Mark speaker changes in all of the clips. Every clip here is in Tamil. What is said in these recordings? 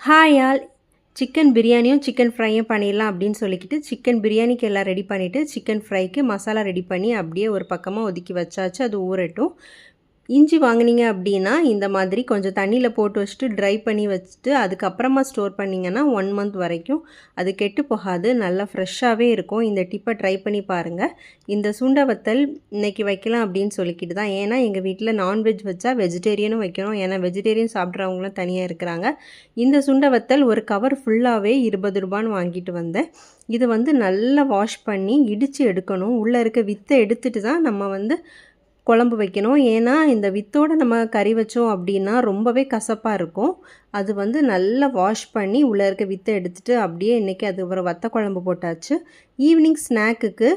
Speaker 1: ஹாய் ஆல் சிக்கன் பிரியாணியும் சிக்கன் ஃப்ரையும் பண்ணிடலாம் அப்படின்னு சொல்லிக்கிட்டு சிக்கன் பிரியாணிக்கு எல்லாம் ரெடி பண்ணிவிட்டு சிக்கன் ஃப்ரைக்கு மசாலா ரெடி பண்ணி அப்படியே ஒரு பக்கமாக ஒதுக்கி வச்சாச்சு. அது ஊறட்டும். இஞ்சி வாங்கினீங்க அப்படின்னா இந்த மாதிரி கொஞ்சம் தண்ணியில் போட்டு வச்சுட்டு ட்ரை பண்ணி வச்சுட்டு அதுக்கப்புறமா ஸ்டோர் பண்ணிங்கன்னா 1 மந்த் வரைக்கும் அது கெட்டு போகாது, நல்லா ஃப்ரெஷ்ஷாகவே இருக்கும். இந்த டிப்பை ட்ரை பண்ணி பாருங்கள். இந்த சுண்டை வத்தல் இன்றைக்கி வைக்கலாம் அப்படின்னு சொல்லிக்கிட்டு தான். ஏன்னா எங்கள் வீட்டில் நான்வெஜ் வச்சா வெஜிடேரியனும் வைக்கணும், ஏன்னா வெஜிடேரியன் சாப்பிட்றவங்களும் தனியாக இருக்கிறாங்க. இந்த சுண்டை வத்தல் ஒரு கவர் ஃபுல்லாகவே 20 ரூபான்னு வாங்கிட்டு வந்தேன். இது நல்லா வாஷ் பண்ணி இடித்து எடுக்கணும். உள்ளே இருக்க வித்தை எடுத்துகிட்டு தான் நம்ம குழம்பு வைக்கணும். ஏன்னா இந்த வித்தோடு நம்ம கறி வச்சோம் அப்படின்னா ரொம்பவே கசப்பாக இருக்கும். அது நல்லா வாஷ் பண்ணி உள்ளே இருக்க வித்தை எடுத்துகிட்டு அப்படியே இன்றைக்கி அது ஒரு வத்த குழம்பு போட்டாச்சு. ஈவினிங் ஸ்நாக்குக்கு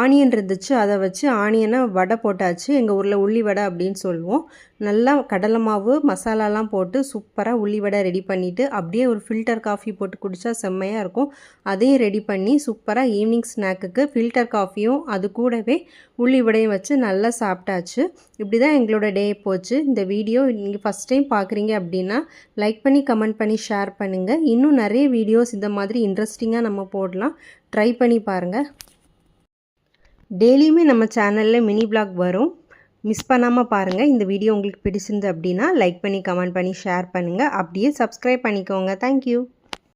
Speaker 1: ஆனியன் இருந்துச்சு, அதை வச்சு ஆனியனை வடை போட்டாச்சு. எங்கள் ஊரில் உள்ளி வடை அப்படின்னு சொல்லுவோம். நல்லா கடலை மாவு மசாலாலாம் போட்டு சூப்பராக உள்ளி வடை ரெடி பண்ணிவிட்டு அப்படியே ஒரு ஃபில்டர் காஃபி போட்டு குடித்தா செம்மையாக இருக்கும். அதையும் ரெடி பண்ணி சூப்பராக ஈவினிங் ஸ்நாக்குக்கு ஃபில்டர் காஃபியும் அது கூடவே உள்ளி வடையும் வச்சு நல்லா சாப்பிட்டாச்சு. இப்படி தான் எங்களோட டே போச்சு. இந்த வீடியோ நீங்கள் ஃபஸ்ட் டைம் பார்க்குறீங்க அப்படின்னா லைக் பண்ணி கமெண்ட் பண்ணி ஷேர் பண்ணுங்கள். இன்னும் நிறைய வீடியோஸ் இந்த மாதிரி இன்ட்ரெஸ்டிங்காக நம்ம போடலாம், ட்ரை பண்ணி பாருங்கள். டெய்லியுமே நம்ம சேனலில் மினி பிளாக் வரும், மிஸ் பண்ணாமல் பாருங்கள். இந்த வீடியோ உங்களுக்கு பிடிச்சிருந்து அப்படின்னா லைக் பண்ணி கமெண்ட் பண்ணி ஷேர் பண்ணுங்கள். அப்படியே சப்ஸ்கிரைப் பண்ணிக்கோங்க. தேங்க்யூ.